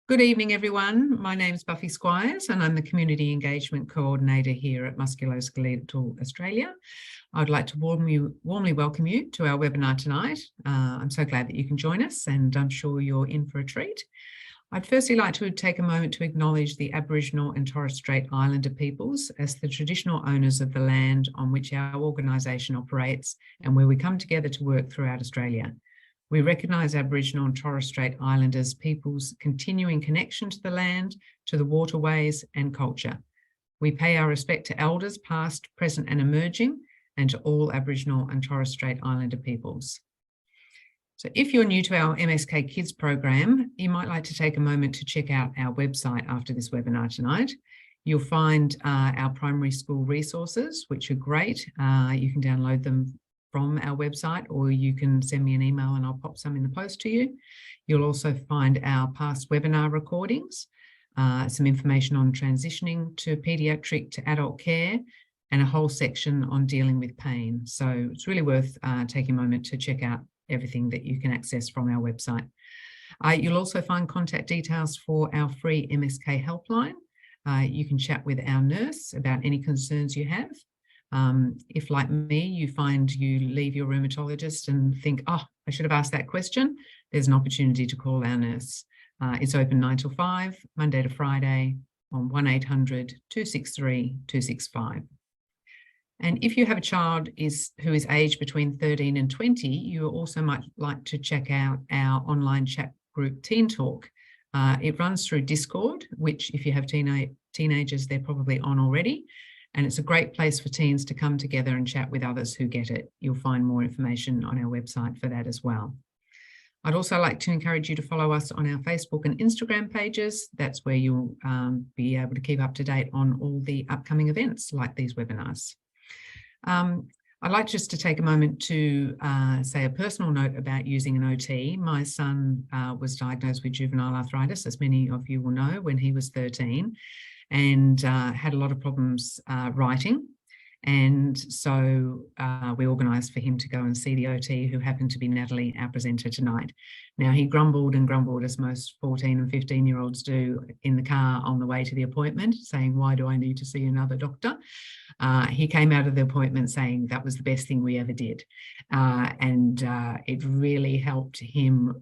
Good evening, everyone. My name is Buffy Squires and I'm the Community Engagement Coordinator here at Musculoskeletal Australia. I'd like to warmly welcome you to our webinar tonight. I'm so glad that you can join us and I'm sure you're in for a treat. I'd firstly like to take a moment to acknowledge the Aboriginal and Torres Strait Islander peoples as the traditional owners of the land on which our organisation operates and where we come together to work throughout Australia. We recognise Aboriginal and Torres Strait Islanders people's continuing connection to the land, to the waterways and culture. We pay our respect to elders past, present and emerging, and to all Aboriginal and Torres Strait Islander peoples. So if you're new to our MSK Kids program, you might like to take a moment to check out our website after this webinar tonight. You'll find our primary school resources, which are great. You can download them from our website, or you can send me an email and I'll pop some in the post to you. You'll also find our past webinar recordings, some information on transitioning to paediatric to adult care, and a whole section on dealing with pain. So it's really worth taking a moment to check out everything that you can access from our website. You'll also find contact details for our free MSK helpline. You can chat with our nurse about any concerns you have. If, like me, you find you leave your rheumatologist and think, oh, I should have asked that question, there's an opportunity to call our nurse. It's open 9 till 5, Monday to Friday, on 1800 263 265. And if you have a child who is aged between 13 and 20, you also might like to check out our online chat group Teen Talk. It runs through Discord, which if you have teenagers, they're probably on already. And it's a great place for teens to come together and chat with others who get it. You'll find more information on our website for that as well. I'd also like to encourage you to follow us on our Facebook and Instagram pages. That's where you'll be able to keep up to date on all the upcoming events like these webinars. I'd like just to take a moment to say a personal note about using an OT. My son was diagnosed with juvenile arthritis, as many of you will know, when he was 13. And had a lot of problems writing. And so we organised for him to go and see the OT, who happened to be Natalie, our presenter tonight. Now, he grumbled and grumbled, as most 14 and 15-year-olds do, in the car on the way to the appointment, saying, why do I need to see another doctor? He came out of the appointment saying that was the best thing we ever did. And it really helped him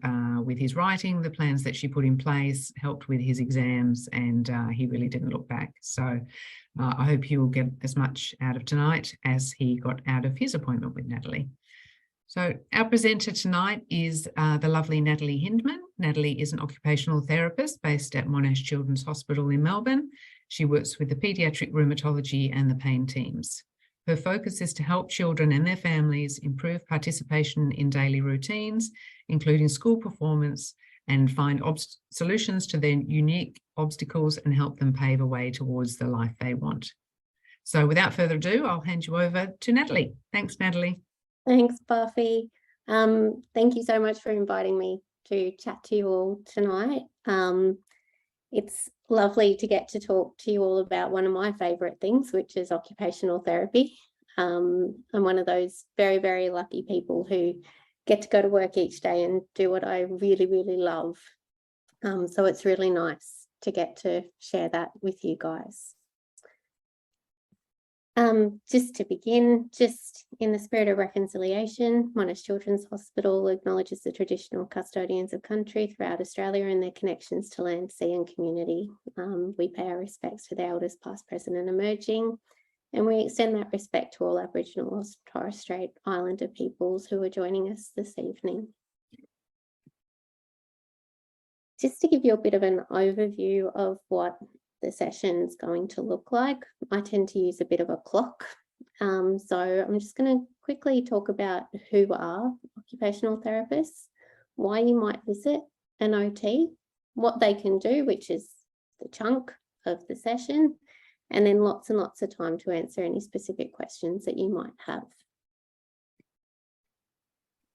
with his writing. The plans that she put in place helped with his exams, and he really didn't look back. So I hope he will get as much out of tonight as he got out of his appointment with Natalie. So our presenter tonight is the lovely Natalie Hindman. Natalie is an occupational therapist based at Monash Children's Hospital in Melbourne. She works with the Paediatric Rheumatology and the Pain teams. Her focus is to help children and their families improve participation in daily routines, including school performance, and find solutions to their unique obstacles and help them pave a way towards the life they want. So without further ado, I'll hand you over to Natalie. Thanks, Natalie. Thanks, Buffy. Thank you so much for inviting me to chat to you all tonight. It's lovely to get to talk to you all about one of my favourite things, which is occupational therapy. I'm one of those very, very lucky people who get to go to work each day and do what I really, really love. So it's really nice to get to share that with you guys. Just to begin, just in the spirit of reconciliation, Monash Children's Hospital acknowledges the traditional custodians of country throughout Australia and their connections to land, sea and community. We pay our respects to the elders past, present and emerging, and we extend that respect to all Aboriginal or Torres Strait Islander peoples who are joining us this evening. Just to give you a bit of an overview of what the session's going to look like, I tend to use a bit of a clock. So I'm just going to quickly talk about who are occupational therapists, why you might visit an OT, what they can do, which is the chunk of the session, and then lots and lots of time to answer any specific questions that you might have.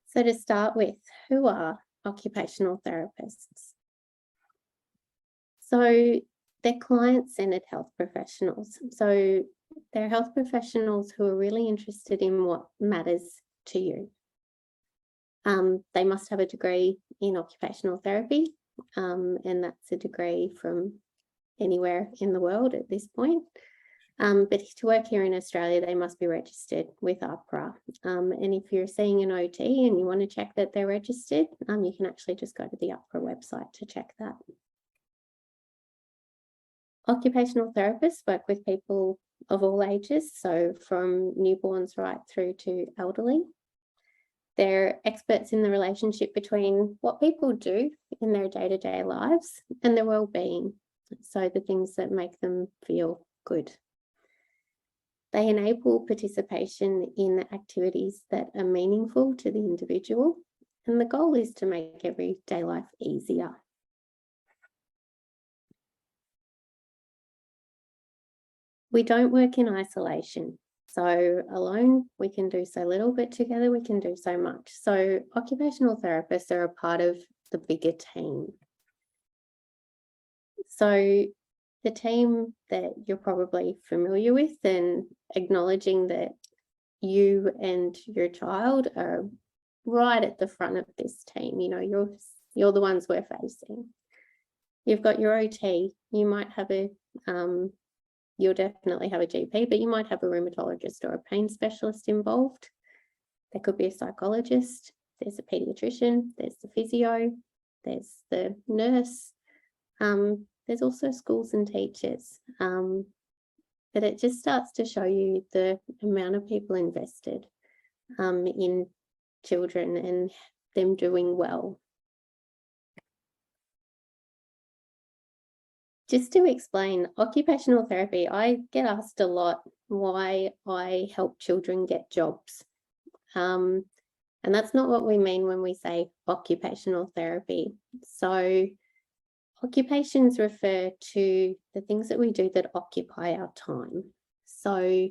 So to start with, who are occupational therapists? So they're client-centered health professionals. So they're health professionals who are really interested in what matters to you. They must have a degree in occupational therapy and that's a degree from anywhere in the world at this point. But to work here in Australia, they must be registered with AHPRA. And if you're seeing an OT and you want to check that they're registered, you can actually just go to the AHPRA website to check that. Occupational therapists work with people of all ages, so from newborns right through to elderly. They're experts in the relationship between what people do in their day-to-day lives and their well-being, so the things that make them feel good. They enable participation in activities that are meaningful to the individual, and the goal is to make everyday life easier. We don't work in isolation. So alone, we can do so little, but together we can do so much. So occupational therapists are a part of the bigger team. So the team that you're probably familiar with, and acknowledging that you and your child are right at the front of this team. You know, you're the ones we're facing. You've got your OT. You might have you'll definitely have a GP, but you might have a rheumatologist or a pain specialist involved. There could be a psychologist. There's a paediatrician. There's the physio. There's the nurse. There's also schools and teachers, but it just starts to show you the amount of people invested in children and them doing well. Just to explain, occupational therapy, I get asked a lot why I help children get jobs. And that's not what we mean when we say occupational therapy. So occupations refer to the things that we do that occupy our time. So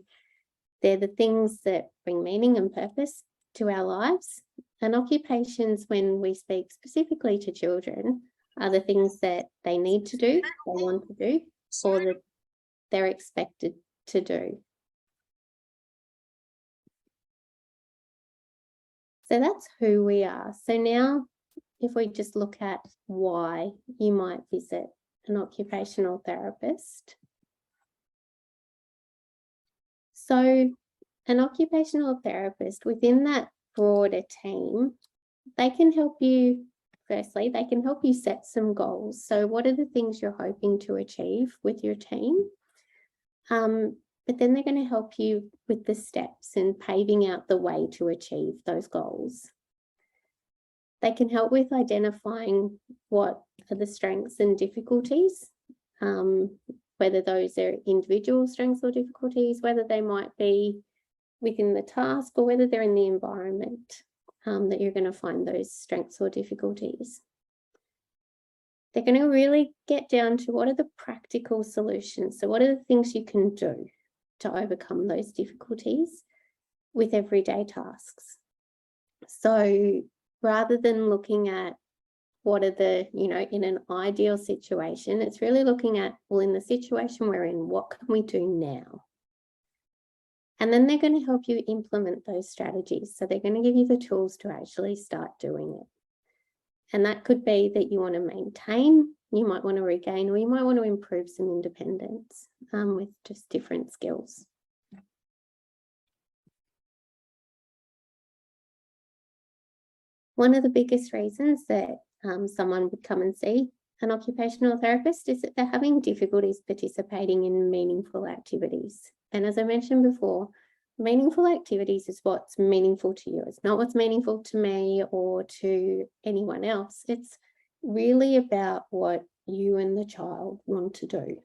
they're the things that bring meaning and purpose to our lives. And occupations, when we speak specifically to children, are the things that they need to do, they want to do, or that they're expected to do. So that's who we are. So now, if we just look at why you might visit an occupational therapist. So an occupational therapist, within that broader team, they can help you, firstly, they can help you set some goals. So what are the things you're hoping to achieve with your team? But then they're going to help you with the steps and paving out the way to achieve those goals. They can help with identifying what are the strengths and difficulties, whether those are individual strengths or difficulties, whether they might be within the task or whether they're in the environment that you're going to find those strengths or difficulties. They're going to really get down to what are the practical solutions. So what are the things you can do to overcome those difficulties with everyday tasks? So rather than looking at what are the, in an ideal situation, it's really looking at, well, in the situation we're in, what can we do now? And then they're going to help you implement those strategies. So they're going to give you the tools to actually start doing it. And that could be that you want to maintain, you might want to regain, or you might want to improve some independence with just different skills. One of the biggest reasons that someone would come and see an occupational therapist is that they're having difficulties participating in meaningful activities. And as I mentioned before, meaningful activities is what's meaningful to you. It's not what's meaningful to me or to anyone else. It's really about what you and the child want to do.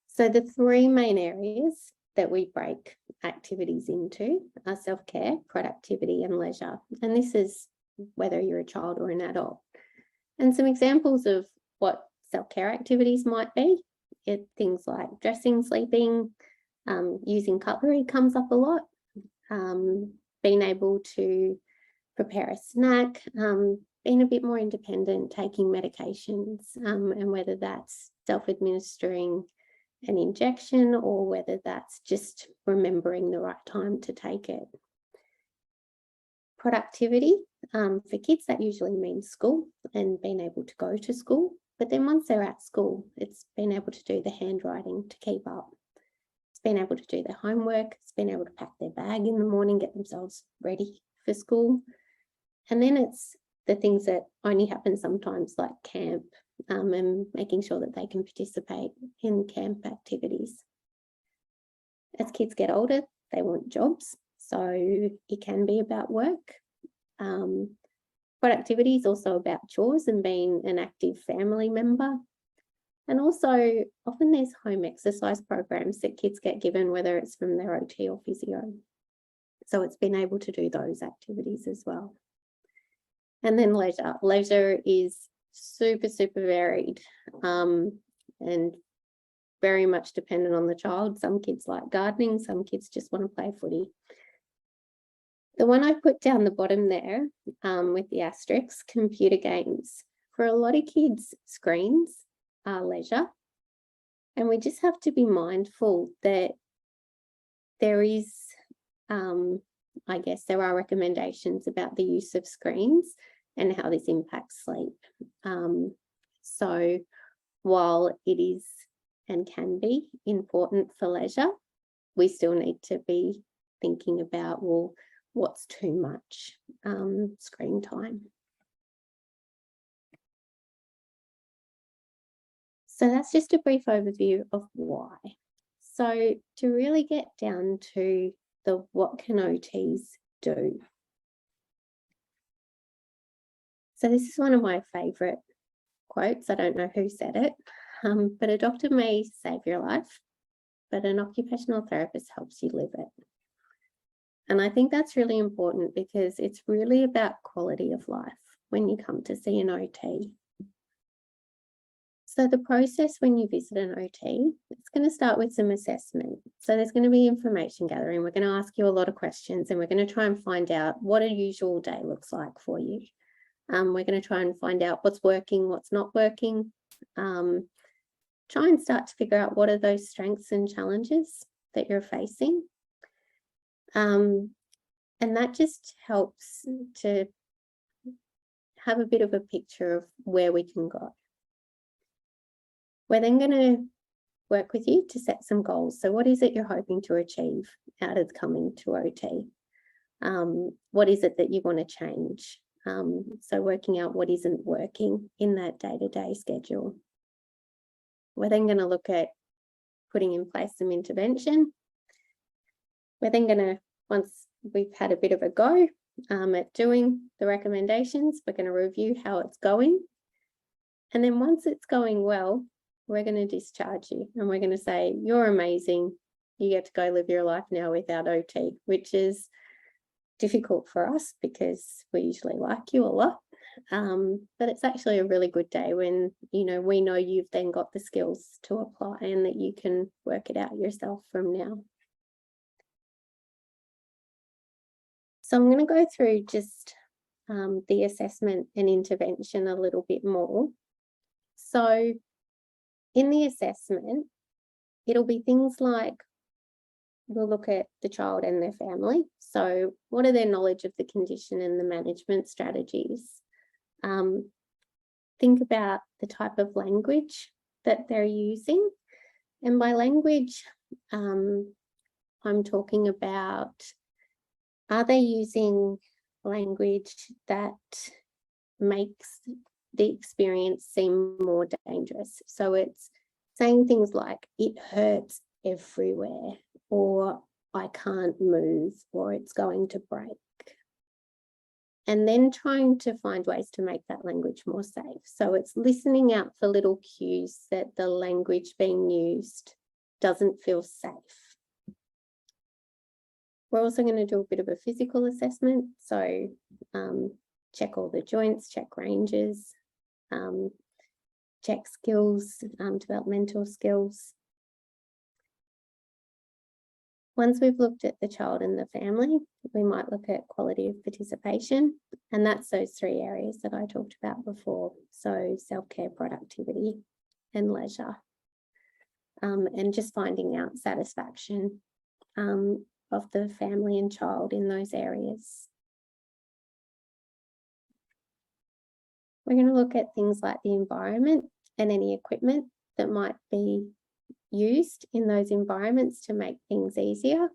So the three main areas that we break activities into are self-care, productivity, and leisure. And this is whether you're a child or an adult. And some examples of what self-care activities might be, things like dressing, sleeping, using cutlery comes up a lot, being able to prepare a snack, being a bit more independent, taking medications, and whether that's self-administering an injection or whether that's just remembering the right time to take it. Productivity For kids, that usually means school and being able to go to school. But then once they're at school, it's being able to do the handwriting to keep up. It's being able to do their homework. It's being able to pack their bag in the morning, get themselves ready for school. And then it's the things that only happen sometimes, like camp, and making sure that they can participate in camp activities. As kids get older, they want jobs. So it can be about work. Productivity is also about chores and being an active family member. And also often there's home exercise programs that kids get given, whether it's from their OT or physio. So it's been able to do those activities as well. And then leisure. Leisure is super, super varied and very much dependent on the child. Some kids like gardening, some kids just want to play footy. The one I put down the bottom there with the asterisk, computer games. For a lot of kids, screens are leisure. And we just have to be mindful that there is, I guess there are recommendations about the use of screens and how this impacts sleep. So while it is and can be important for leisure, we still need to be thinking about, well, what's too much screen time. So that's just a brief overview of why. So to really get down to the what can OTs do. So this is one of my favourite quotes. I don't know who said it, but a doctor may save your life, but an occupational therapist helps you live it. And I think that's really important because it's really about quality of life when you come to see an OT. So the process when you visit an OT, it's going to start with some assessment. So there's going to be information gathering. We're going to ask you a lot of questions and we're going to try and find out what a usual day looks like for you. We're going to try and find out what's working, what's not working. Try and start to figure out what are those strengths and challenges that you're facing. And that just helps to have a bit of a picture of where we can go. We're then going to work with you to set some goals. So what is it you're hoping to achieve out of coming to OT? What is it that you want to change? So working out what isn't working in that day-to-day schedule. We're then going to look at putting in place some intervention. We're then going to, once we've had a bit of a go at doing the recommendations, we're going to review how it's going. And then once it's going well, we're going to discharge you and we're going to say, you're amazing. You get to go live your life now without OT, which is difficult for us because we usually like you a lot. But it's actually a really good day when, you know, we know you've then got the skills to apply and that you can work it out yourself from now. So I'm going to go through just the assessment and intervention a little bit more. So in the assessment, it'll be things like we'll look at the child and their family. So what are their knowledge of the condition and the management strategies? Think about the type of language that they're using. And by language, I'm talking about, are they using language that makes the experience seem more dangerous? So it's saying things like, it hurts everywhere, or I can't move, or it's going to break. And then trying to find ways to make that language more safe. So it's listening out for little cues that the language being used doesn't feel safe. We're also going to do a bit of a physical assessment. So check all the joints, check ranges, check skills, developmental skills. Once we've looked at the child and the family, we might look at quality of participation, and that's those three areas that I talked about before. So self-care, productivity, and leisure, and just finding out satisfaction of the family and child in those areas. We're going to look at things like the environment and any equipment that might be used in those environments to make things easier.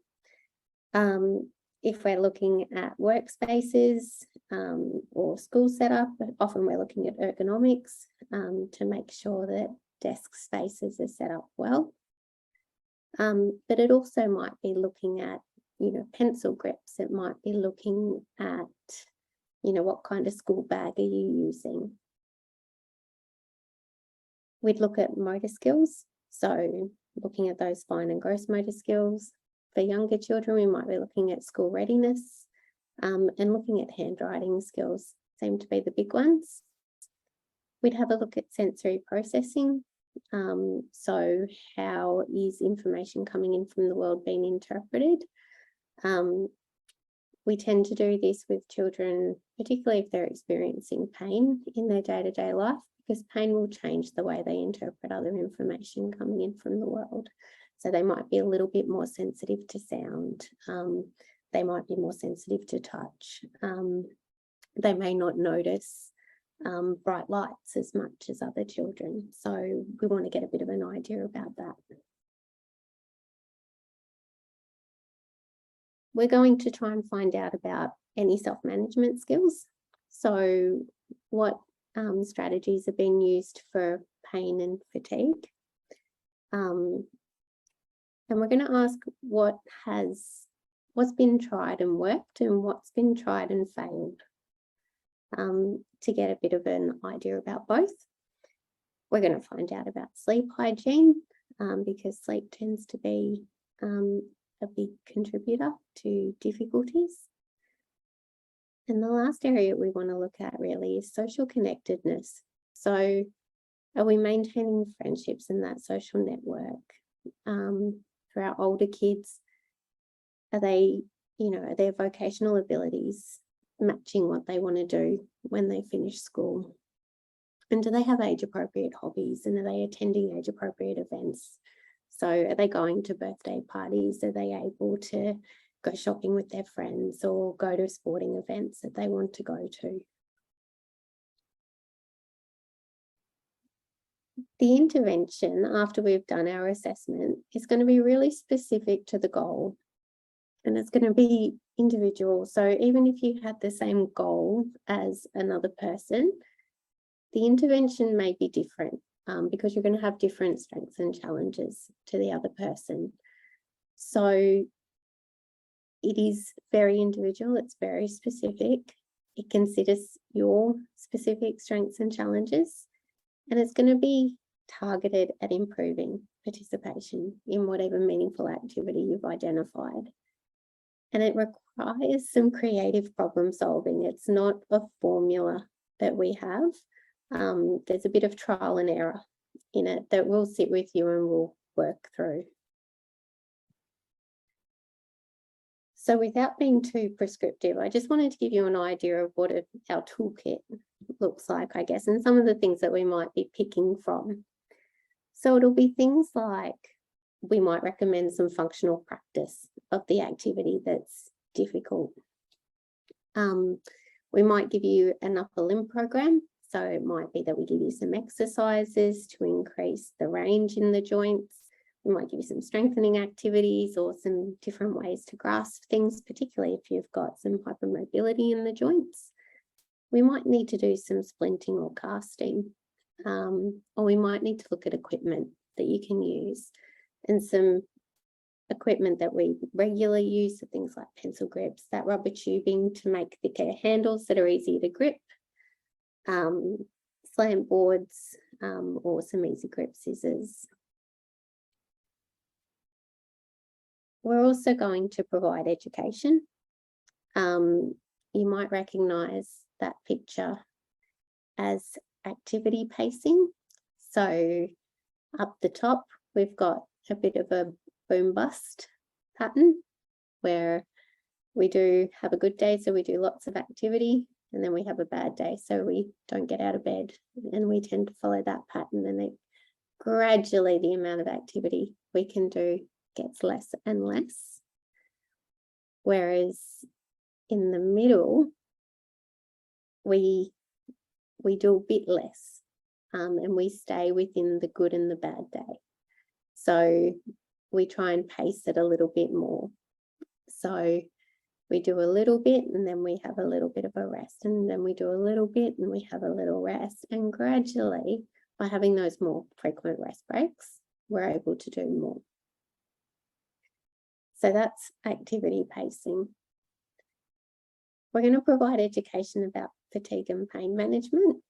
If we're looking at workspaces or school setup, often we're looking at ergonomics to make sure that desk spaces are set up well. But it also might be looking at, pencil grips. It might be looking at, what kind of school bag are you using? We'd look at motor skills. So looking at those fine and gross motor skills. For younger children, we might be looking at school readiness and looking at handwriting skills seem to be the big ones. We'd have a look at sensory processing. So how is information coming in from the world being interpreted? We tend to do this with children, particularly if they're experiencing pain in their day-to-day life, because pain will change the way they interpret other information coming in from the world. So they might be a little bit more sensitive to sound. They might be more sensitive to touch. They may not notice bright lights as much as other children. So we want to get a bit of an idea about that. We're going to try and find out about any self-management skills. So what strategies are being used for pain and fatigue. And we're going to ask what's been tried and worked and what's been tried and failed to get a bit of an idea about both. We're going to find out about sleep hygiene because sleep tends to be a big contributor to difficulties. And the last area we want to look at really is social connectedness. So are we maintaining friendships in that social network? For our older kids, are their vocational abilities matching what they want to do when they finish school? And do they have age-appropriate hobbies? And are they attending age-appropriate events? So are they going to birthday parties? Are they able to go shopping with their friends or go to sporting events that they want to go to? The intervention after we've done our assessment is going to be really specific to the goal, and it's going to be individual. So even if you had the same goal as another person, the intervention may be different because you're going to have different strengths and challenges to the other person. So it is very individual, it's very specific. It considers your specific strengths and challenges, and it's going to be targeted at improving participation in whatever meaningful activity you've identified. And it requires some creative problem solving. It's not a formula that we have. There's a bit of trial and error in it that we'll sit with you and we'll work through. So without being too prescriptive, I just wanted to give you an idea of what our toolkit looks like, I guess, and some of the things that we might be picking from. So it'll be things like we might recommend some functional practice of the activity that's difficult. We might give you an upper limb program. So it might be that we give you some exercises to increase the range in the joints. We might give you some strengthening activities or some different ways to grasp things, particularly if you've got some hypermobility in the joints. We might need to do some splinting or casting, or we might need to look at equipment that you can use, and some equipment that we regularly use, so things like pencil grips, that rubber tubing to make thicker handles that are easier to grip, slant boards, or some easy grip scissors. We're also going to provide education. You might recognise that picture as activity pacing. So up the top, we've got a bit of a boom bust pattern where we do have a good day, so we do lots of activity, and then we have a bad day, so we don't get out of bed, and we tend to follow that pattern, and then gradually the amount of activity we can do gets less and less. Whereas in the middle, we we do a bit less, and we stay within the good and the bad day. So we try and pace it a little bit more. So we do a little bit and then we have a little bit of a rest, and then we do a little bit and we have a little rest, and gradually, by having those more frequent rest breaks, we're able to do more. So that's activity pacing. We're going to provide education about fatigue and pain management,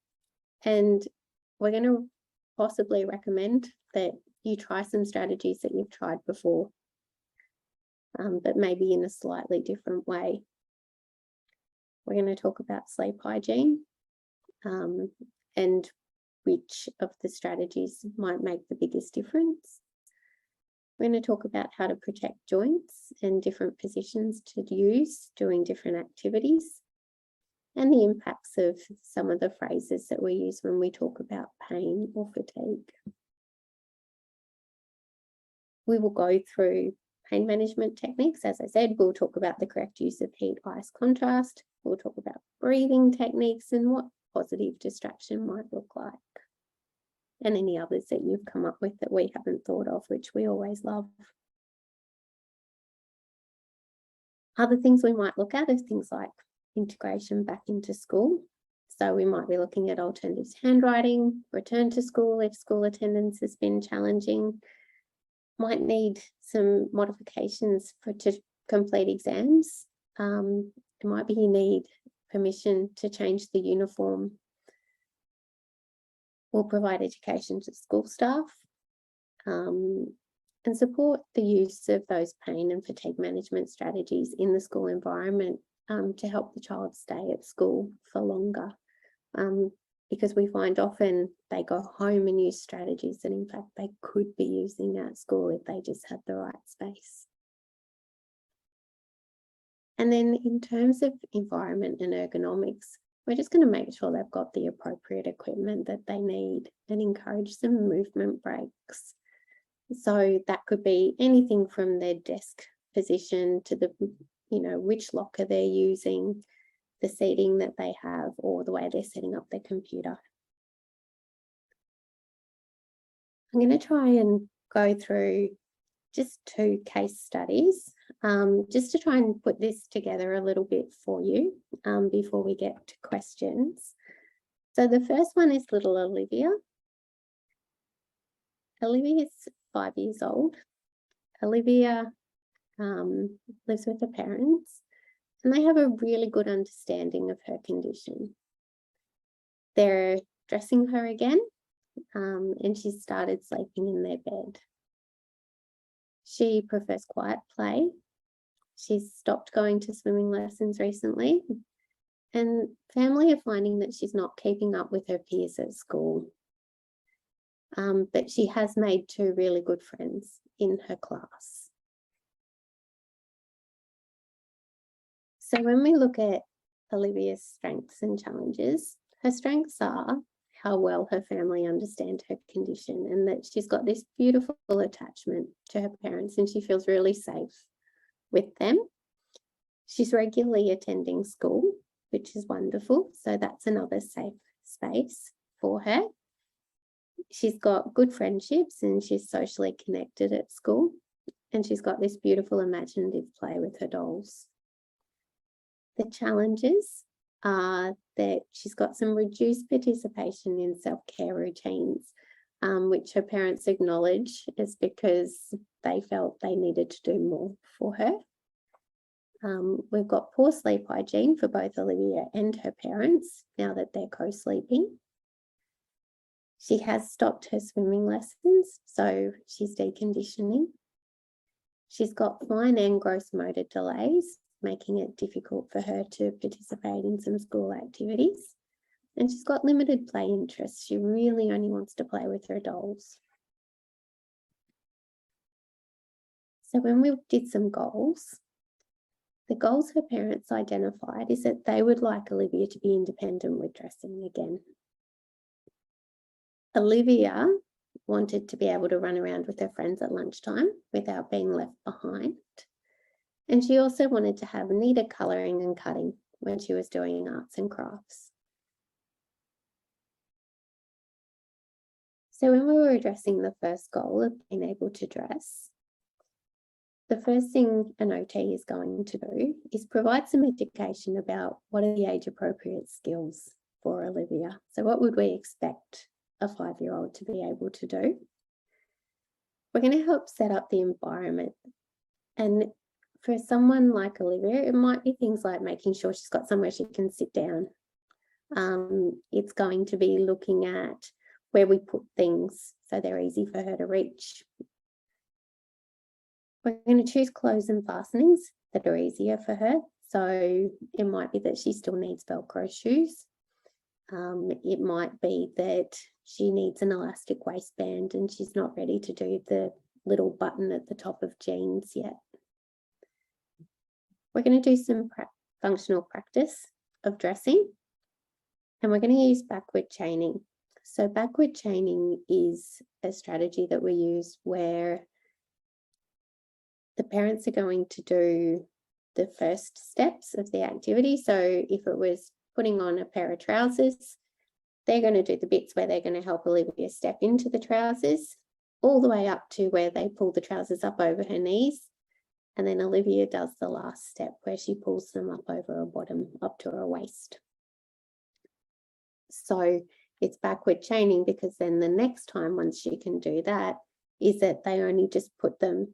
and we're going to possibly recommend that you try some strategies that you've tried before, but maybe in a slightly different way. We're going to talk about sleep hygiene, and which of the strategies might make the biggest difference. We're going to talk about how to protect joints and different positions to use doing different activities, and the impacts of some of the phrases that we use when we talk about pain or fatigue. We will go through pain management techniques. As I said, we'll talk about the correct use of heat-ice contrast. We'll talk about breathing techniques and what positive distraction might look like, and any others that you've come up with that we haven't thought of, which we always love. Other things we might look at are things like integration back into school. So we might be looking at alternatives handwriting, return to school if school attendance has been challenging, might need some modifications to complete exams. It might be you need permission to change the uniform. We'll provide education to school staff, and support the use of those pain and fatigue management strategies in the school environment, to help the child stay at school for longer, because we find often they go home and use strategies that in fact they could be using at school if they just had the right space. And then in terms of environment and ergonomics, we're just going to make sure they've got the appropriate equipment that they need and encourage some movement breaks. So that could be anything from their desk position to the, which locker they're using, the seating that they have, or the way they're setting up their computer. I'm going to try and go through just 2 case studies, just to try and put this together a little bit for you, before we get to questions. So the first one is little Olivia. Olivia is 5 years old. Olivia lives with her parents, and they have a really good understanding of her condition. They're dressing her again, and she started sleeping in their bed. She prefers quiet play. She's stopped going to swimming lessons recently, and family are finding that she's not keeping up with her peers at school. But she has made 2 really good friends in her class. So when we look at Olivia's strengths and challenges, her strengths are how well her family understand her condition, and that she's got this beautiful attachment to her parents and she feels really safe with them. She's regularly attending school, which is wonderful. So that's another safe space for her. She's got good friendships and she's socially connected at school, and she's got this beautiful imaginative play with her dolls. The challenges are that she's got some reduced participation in self-care routines, which her parents acknowledge is because they felt they needed to do more for her. We've got poor sleep hygiene for both Olivia and her parents now that they're co-sleeping. She has stopped her swimming lessons, so she's deconditioning. She's got fine and gross motor delays, making it difficult for her to participate in some school activities. And she's got limited play interests. She really only wants to play with her dolls. So when we did some goals, the goals her parents identified is that they would like Olivia to be independent with dressing again. Olivia wanted to be able to run around with her friends at lunchtime without being left behind. And she also wanted to have neater colouring and cutting when she was doing arts and crafts. So when we were addressing the first goal of being able to dress, the first thing an OT is going to do is provide some education about what are the age-appropriate skills for Olivia. So what would we expect a 5-year-old to be able to do? We're going to help set up the environment. And for someone like Olivia, it might be things like making sure she's got somewhere she can sit down. It's going to be looking at where we put things so they're easy for her to reach. We're going to choose clothes and fastenings that are easier for her. So it might be that she still needs Velcro shoes. It might be that she needs an elastic waistband and she's not ready to do the little button at the top of jeans yet. We're going to do some functional practice of dressing, and we're going to use backward chaining. So backward chaining is a strategy that we use where the parents are going to do the first steps of the activity. So if it was putting on a pair of trousers, they're going to do the bits where they're going to help Olivia step into the trousers, all the way up to where they pull the trousers up over her knees. And then Olivia does the last step where she pulls them up over her bottom, up to her waist. So it's backward chaining because then the next time, once she can do that, is that they only just put the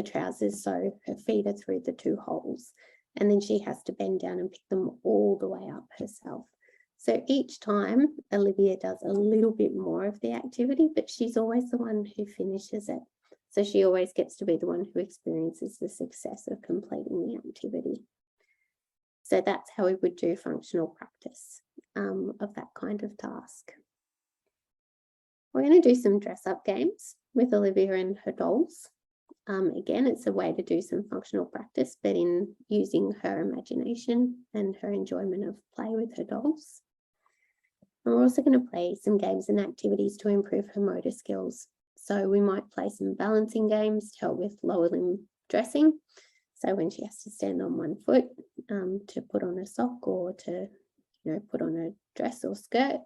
trousers so her feet are through the 2 holes. And then she has to bend down and pick them all the way up herself. So each time Olivia does a little bit more of the activity, but she's always the one who finishes it. So she always gets to be the one who experiences the success of completing the activity. So that's how we would do functional practice of that kind of task. We're going to do some dress-up games with Olivia and her dolls. Again, it's a way to do some functional practice, but in using her imagination and her enjoyment of play with her dolls. And we're also going to play some games and activities to improve her motor skills. So we might play some balancing games to help with lower limb dressing. So when she has to stand on one foot to put on a sock or to put on a dress or skirt.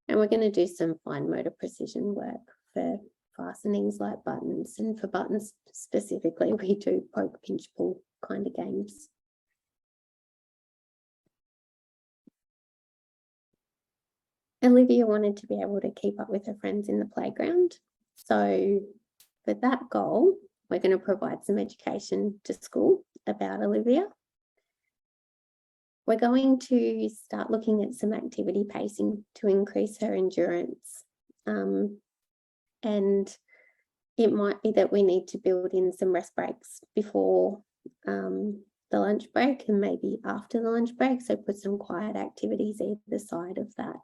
And we're going to do some fine motor precision work for fastenings like buttons. And for buttons specifically, we do poke, pinch, pull kind of games. Olivia wanted to be able to keep up with her friends in the playground. So for that goal, we're going to provide some education to school about Olivia. We're going to start looking at some activity pacing to increase her endurance. And it might be that we need to build in some rest breaks before the lunch break and maybe after the lunch break. So put some quiet activities either side of that.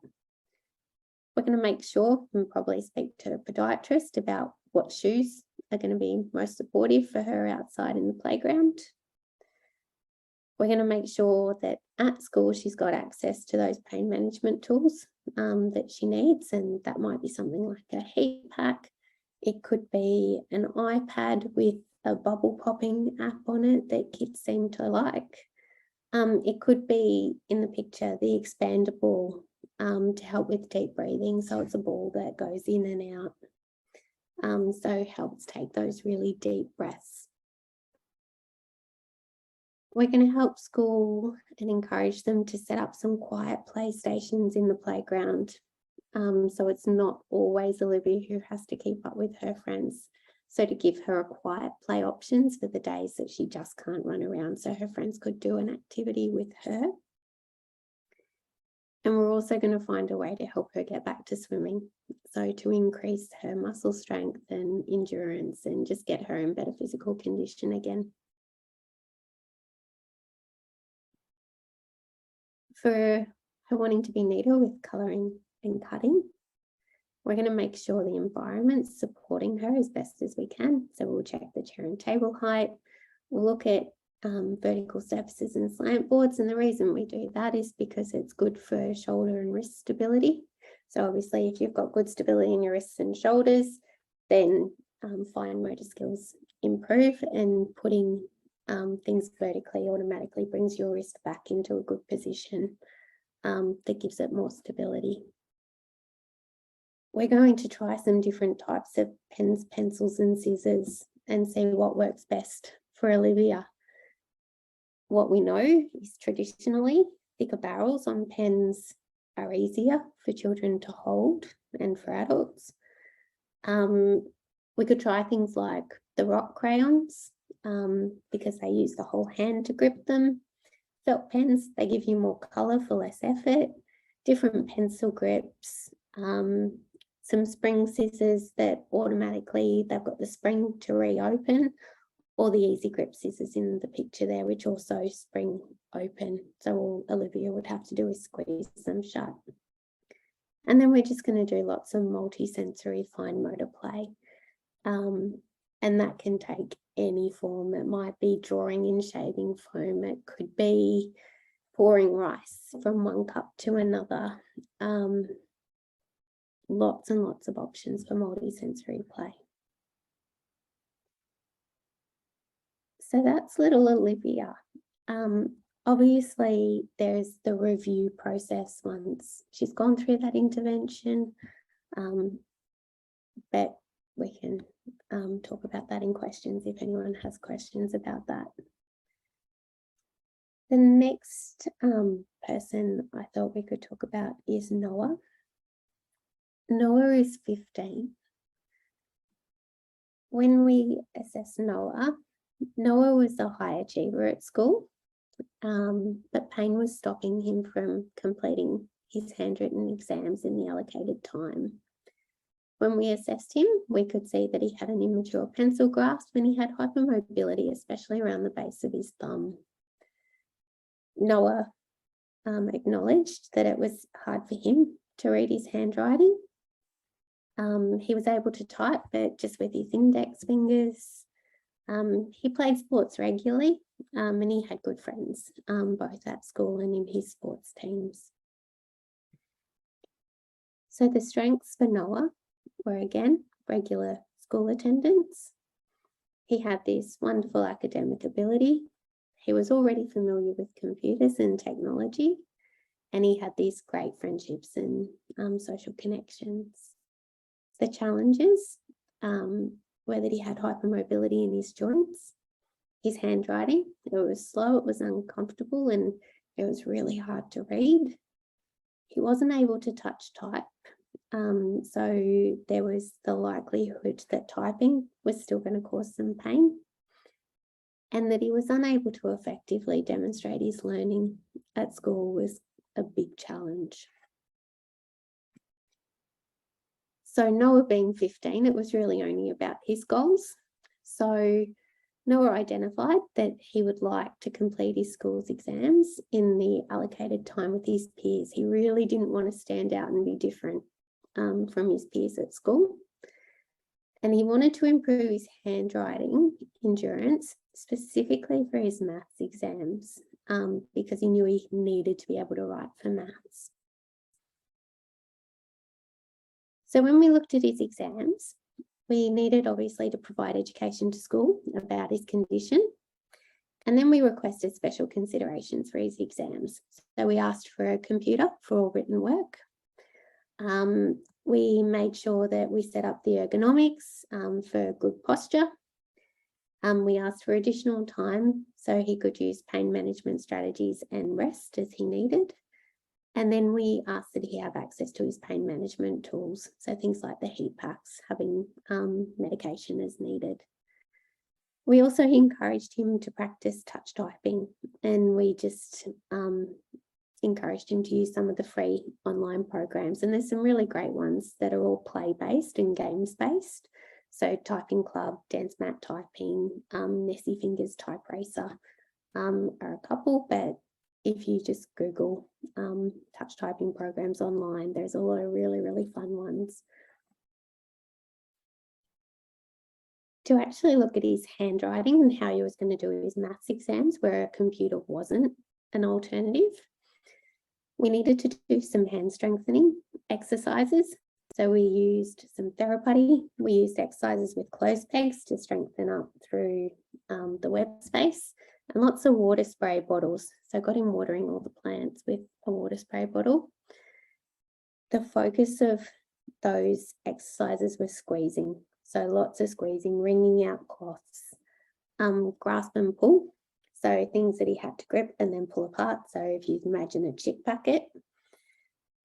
We're going to make sure and probably speak to a podiatrist about what shoes are going to be most supportive for her outside in the playground. We're going to make sure that at school she's got access to those pain management tools that she needs, and that might be something like a heat pack. It could be an iPad with a bubble popping app on it that kids seem to like. It could be, in the picture, the expandable to help with deep breathing. So it's a ball that goes in and out. So helps take those really deep breaths. We're going to help school and encourage them to set up some quiet playstations in the playground. So it's not always Olivia who has to keep up with her friends. So to give her a quiet play options for the days that she just can't run around, so her friends could do an activity with her. And we're also going to find a way to help her get back to swimming. So to increase her muscle strength and endurance and just get her in better physical condition again. For her wanting to be neater with colouring and cutting, we're going to make sure the environment's supporting her as best as we can. So we'll check the chair and table height. We'll look at vertical surfaces and slant boards. And the reason we do that is because it's good for shoulder and wrist stability. So obviously, if you've got good stability in your wrists and shoulders, then fine motor skills improve, and putting things vertically automatically brings your wrist back into a good position that gives it more stability. we're going to try some different types of pens, pencils and scissors and see what works best for Olivia. What we know is traditionally thicker barrels on pens are easier for children to hold and for adults. We could try things like the rock crayons because they use the whole hand to grip them. Felt pens, they give you more colour for less effort. Different pencil grips, some spring scissors that automatically they've got the spring to reopen, or the easy grip scissors in the picture there, which also spring open. So all Olivia would have to do is squeeze them shut. And then we're just going to do lots of multi-sensory fine motor play. And that can take any form. It might be drawing in shaving foam. It could be pouring rice from one cup to another. Lots and lots of options for multi-sensory play. So that's little Olivia. Obviously, there's the review process once she's gone through that intervention, but we can talk about that in questions if anyone has questions about that. The next person I thought we could talk about is Noah. Noah is 15. When we assessed Noah was a high achiever at school, but pain was stopping him from completing his handwritten exams in the allocated time. When we assessed him, we could see that he had an immature pencil grasp and he had hypermobility, especially around the base of his thumb. Noah acknowledged that it was hard for him to read his handwriting. He was able to type, but just with his index fingers. He played sports regularly and he had good friends, both at school and in his sports teams. So the strengths for Noah were, again, regular school attendance. He had this wonderful academic ability. He was already familiar with computers and technology, and he had these great friendships and social connections. The challenges were that he had hypermobility in his joints, his handwriting, it was slow, it was uncomfortable, and it was really hard to read. He wasn't able to touch type, so there was the likelihood that typing was still going to cause some pain, and that he was unable to effectively demonstrate his learning at school was a big challenge. So Noah being 15, it was really only about his goals. So Noah identified that he would like to complete his school's exams in the allocated time with his peers. He really didn't want to stand out and be different from his peers at school. And he wanted to improve his handwriting endurance, specifically for his maths exams, because he knew he needed to be able to write for maths. So when we looked at his exams, we needed obviously to provide education to school about his condition. And then we requested special considerations for his exams. So we asked for a computer for all written work. We made sure that we set up the ergonomics for good posture. We asked for additional time so he could use pain management strategies and rest as he needed. And then we asked that he have access to his pain management tools. So things like the heat packs, having medication as needed. We also encouraged him to practice touch typing, and we just encouraged him to use some of the free online programs. And there's some really great ones that are all play-based and games-based. So Typing Club, Dance Mat Typing, Nessie Fingers Type Racer are a couple, but if you just Google touch typing programs online, there's a lot of really, really fun ones. To actually look at his handwriting and how he was going to do his maths exams where a computer wasn't an alternative, we needed to do some hand strengthening exercises. So we used some therapy. We used exercises with clothes pegs to strengthen up through the web space, and lots of water spray bottles. So got him watering all the plants with a water spray bottle. The focus of those exercises were squeezing. So lots of squeezing, wringing out cloths, grasp and pull. So things that he had to grip and then pull apart. So if you imagine a chip packet,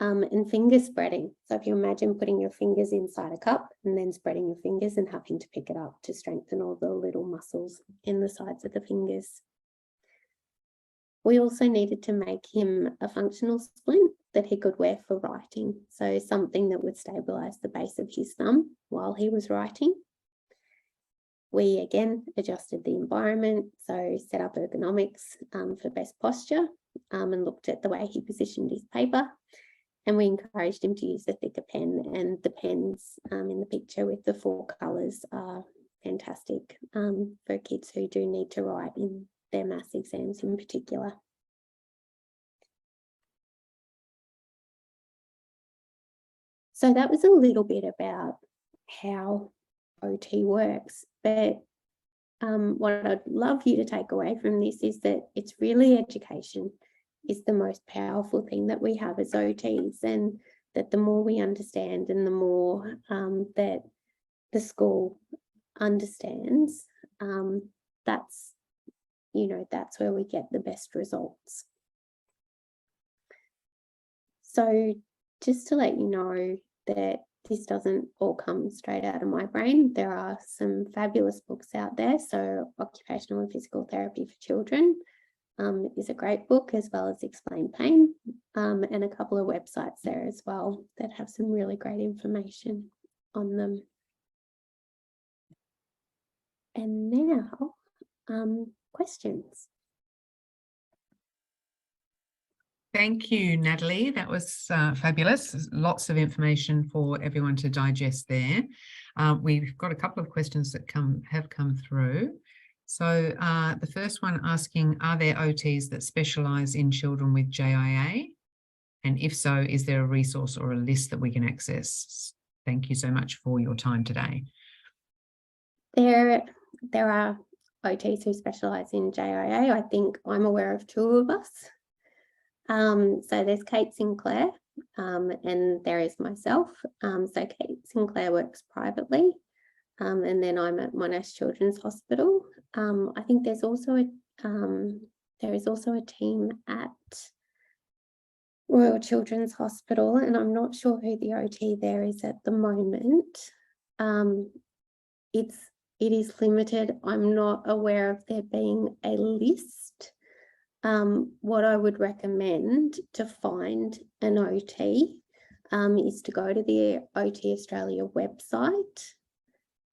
and finger spreading. So if you imagine putting your fingers inside a cup and then spreading your fingers and having to pick it up to strengthen all the little muscles in the sides of the fingers. We also needed to make him a functional splint that he could wear for writing. So something that would stabilize the base of his thumb while he was writing. We again adjusted the environment, so set up ergonomics for best posture and looked at the way he positioned his paper. And we encouraged him to use a thicker pen, and the pens in the picture with the 4 colours are fantastic for kids who do need to write in their maths exams in particular. So that was a little bit about how OT works, but what I'd love you to take away from this is that it's really education is the most powerful thing that we have as OTs, and that the more we understand and the more that the school understands, that's where we get the best results. So just to let you know that this doesn't all come straight out of my brain, there are some fabulous books out there. So Occupational and Physical Therapy for Children is a great book, as well as Explain Pain, and a couple of websites there as well that have some really great information on them. And now, questions. Thank you, Natalie. That was fabulous. Lots of information for everyone to digest there. We've got a couple of questions that have come through. So the first one asking, are there OTs that specialise in children with JIA? And if so, is there a resource or a list that we can access? Thank you so much for your time today. There are OTs who specialise in JIA. I think I'm aware of 2 of us. So there's Kate Sinclair and there is myself. So Kate Sinclair works privately. And then I'm at Monash Children's Hospital. I think there is also a team at Royal Children's Hospital, and I'm not sure who the OT there is at the moment. It is limited. I'm not aware of there being a list. What I would recommend to find an OT is to go to the OT Australia website.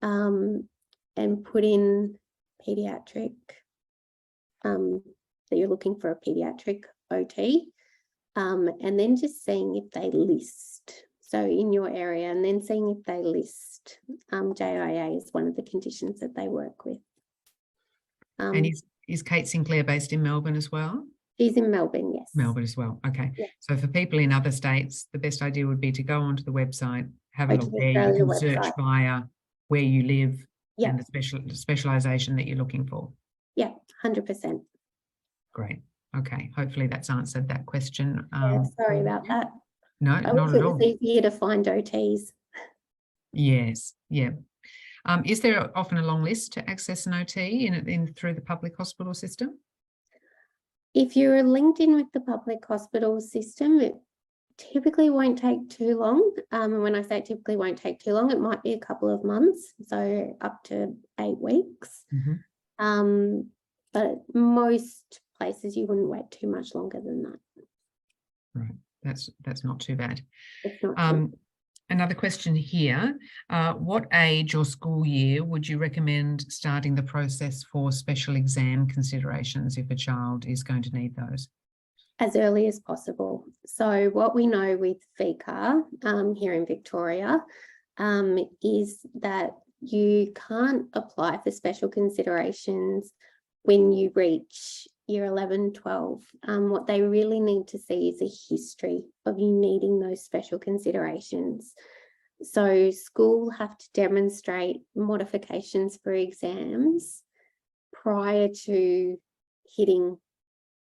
And put in paediatric, that you're looking for a paediatric OT, and then just seeing if they list, so in your area, and then seeing if they list. JIA is one of the conditions that they work with. And is Kate Sinclair based in Melbourne as well? She's in Melbourne, yes. Melbourne as well, okay. Yeah. So for people in other states, the best idea would be to go onto the website, have a look there. You can search via where you live and the specialisation that you're looking for. Yeah, 100%. Great. Okay. Hopefully that's answered that question. Sorry about that. No, not at all. It's easier to find OTs. Yes. Yeah. Is there often a long list to access an OT through the public hospital system? If you're linked in with the public hospital system, it typically won't take too long. And when I say typically won't take too long, it might be a couple of months, so up to 8 weeks. Mm-hmm. But most places you wouldn't wait too much longer than that. Right, that's not too bad. It's not too bad. Another question here, what age or school year would you recommend starting the process for special exam considerations if a child is going to need those? As early as possible. So what we know with VCAR here in Victoria is that you can't apply for special considerations when you reach year 11, 12. What they really need to see is a history of you needing those special considerations. So school have to demonstrate modifications for exams prior to hitting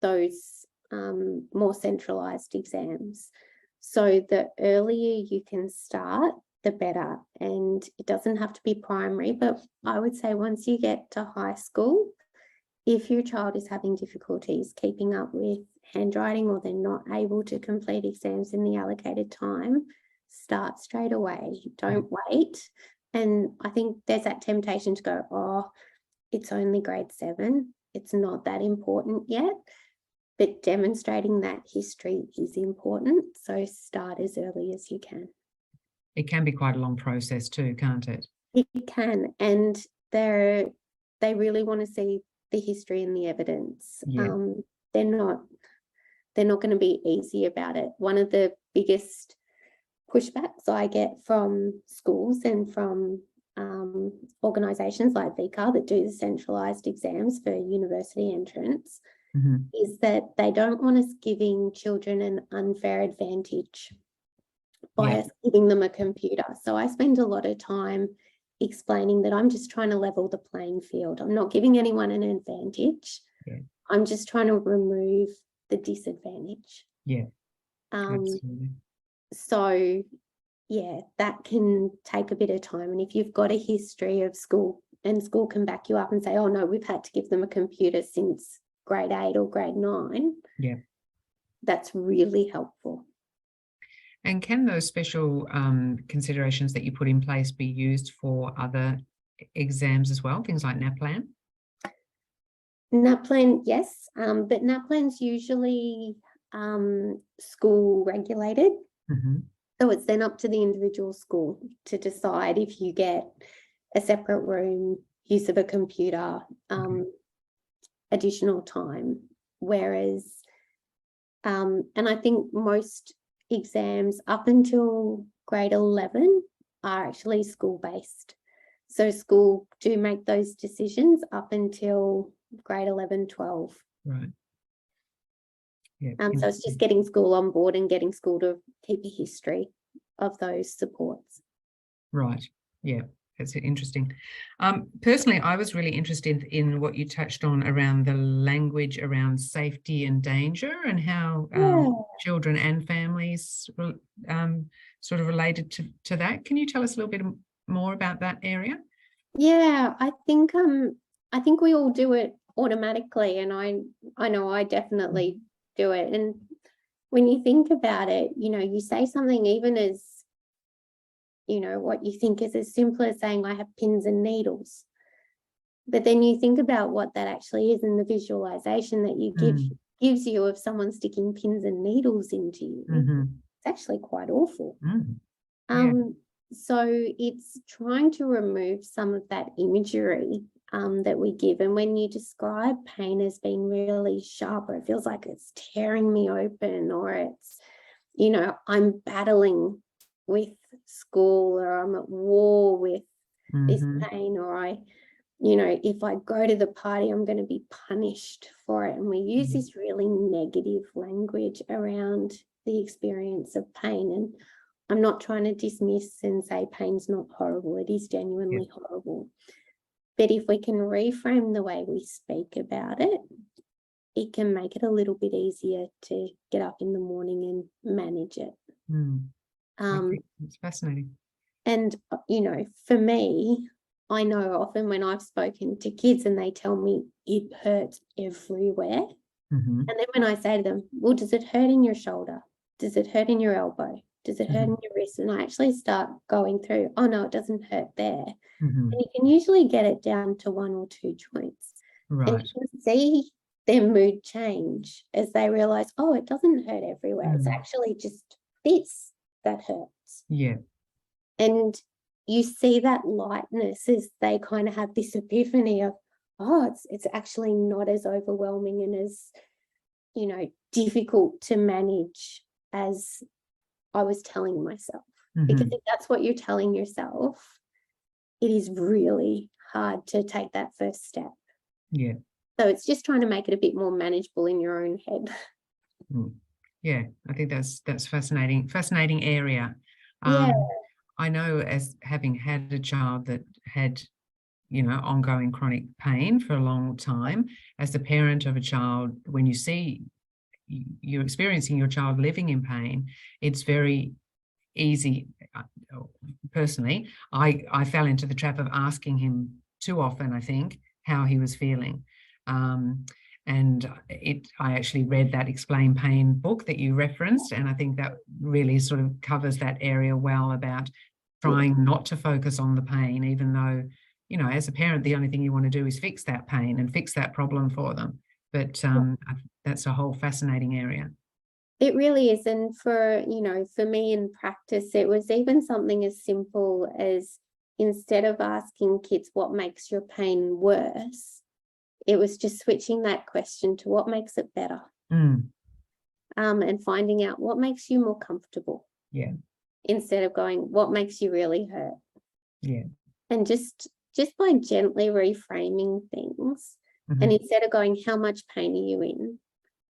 those more centralised exams. So the earlier you can start, the better. And it doesn't have to be primary, but I would say once you get to high school, if your child is having difficulties keeping up with handwriting or they're not able to complete exams in the allocated time, start straight away. Don't wait. And I think there's that temptation to go, oh, it's only grade 7. It's not that important yet. But demonstrating that history is important. So start as early as you can. It can be quite a long process too, can't it? It can. And they really want to see the history and the evidence. Yeah. They're not going to be easy about it. One of the biggest pushbacks I get from schools and from organisations like VCAR that do the centralised exams for university entrance is that they don't want us giving children an unfair advantage by us giving them a computer. So I spend a lot of time explaining that I'm just trying to level the playing field. I'm not giving anyone an advantage. I'm just trying to remove the disadvantage. Absolutely. So yeah, that can take a bit of time. And if you've got a history of school and school can back you up and say, oh no, we've had to give them a computer since grade 8 or grade 9, that's really helpful. And can those special considerations that you put in place be used for other exams as well, things like NAPLAN? NAPLAN, yes, but NAPLAN's usually school regulated. So it's then up to the individual school to decide if you get a separate room, use of a computer, additional time. Whereas, and I think most exams up until grade 11 are actually school-based. So school do make those decisions up until grade 11, 12. Right. Yeah. So it's just getting school on board and getting school to keep a history of those supports. Right. Yeah, that's interesting. Personally, I was really interested in what you touched on around the language around safety and danger and how children and families sort of related to that. Can you tell us a little bit more about that area? Yeah, I think we all do it automatically, and I know I definitely do it. And when you think about it, you say something even as, what you think is as simple as saying, I have pins and needles. But then you think about what that actually is in the visualization that you gives you of someone sticking pins and needles into you. It's actually quite awful. So it's trying to remove some of that imagery that we give. And when you describe pain as being really sharp, or it feels like it's tearing me open, or it's, I'm battling with school, or I'm at war with this pain, or if I go to the party, I'm going to be punished for it. And we use this really negative language around the experience of pain. And I'm not trying to dismiss and say pain's not horrible. It is genuinely horrible. But if we can reframe the way we speak about it, it can make it a little bit easier to get up in the morning and manage it. It's fascinating. And, for me, I know often when I've spoken to kids and they tell me it hurts everywhere. And then when I say to them, well, does it hurt in your shoulder? Does it hurt in your elbow? Does it hurt in your wrist? And I actually start going through, oh, no, it doesn't hurt there. And you can usually get it down to 1 or 2 joints. Right. And you can see their mood change as they realise, oh, it doesn't hurt everywhere. It's actually just this that hurts. Yeah. And you see that lightness as they kind of have this epiphany of, oh, it's actually not as overwhelming and as, difficult to manage as I was telling myself. Because if that's what you're telling yourself, it is really hard to take that first step. Yeah. So it's just trying to make it a bit more manageable in your own head. Yeah, I think that's fascinating area. I know, as having had a child that had, ongoing chronic pain for a long time, as the parent of a child, when you see, you're experiencing your child living in pain, it's very easy. Personally, I fell into the trap of asking him too often, I think, how he was feeling. And I actually read that Explain Pain book that you referenced, and I think that really sort of covers that area well, about trying not to focus on the pain, even though, you know, as a parent, the only thing you want to do is fix that pain and fix that problem for them. But that's a whole fascinating area. It really is. And for, you know, for me in practice, it was even something as simple as, instead of asking kids what makes your pain worse, it was just switching that question to what makes it better. And finding out what makes you more comfortable. Yeah. Instead of going, what makes you really hurt. Yeah. And just by gently reframing things, and instead of going, how much pain are you in?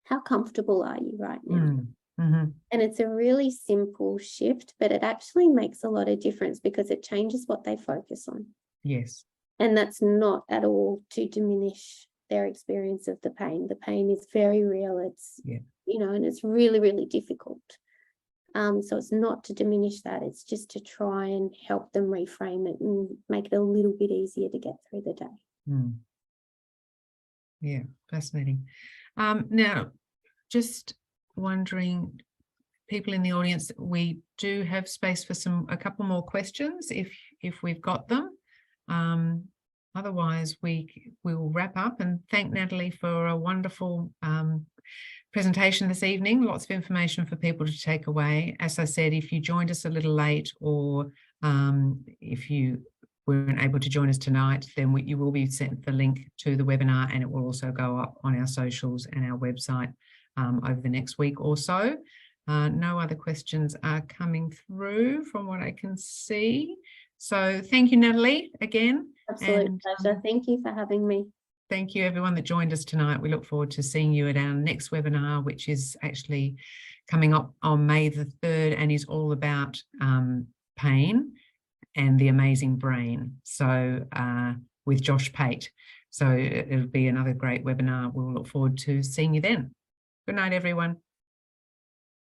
How comfortable are you right now? And it's a really simple shift, but it actually makes a lot of difference because it changes what they focus on. Yes. And that's not at all to diminish their experience of the pain. The pain is very real. It's, you know, and it's really, really difficult. So it's not to diminish that. It's just to try and help them reframe it and make it a little bit easier to get through the day. Yeah, fascinating. Now, just wondering, people in the audience, we do have space for a couple more questions if we've got them. Otherwise, we will wrap up, and thank Natalie for a wonderful presentation this evening. Lots of information for people to take away. As I said, if you joined us a little late, or if you weren't able to join us tonight, then you will be sent the link to the webinar, and it will also go up on our socials and our website over the next week or so. No other questions are coming through from what I can see. So thank you, Natalie, again. Absolute pleasure. Thank you for having me. Thank you, everyone that joined us tonight. We look forward to seeing you at our next webinar, which is actually coming up on May the 3rd, and is all about pain and the amazing brain. So with Josh Pate. So it'll be another great webinar. We'll look forward to seeing you then. Good night, everyone.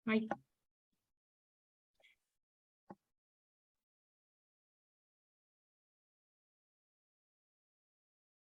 Bye.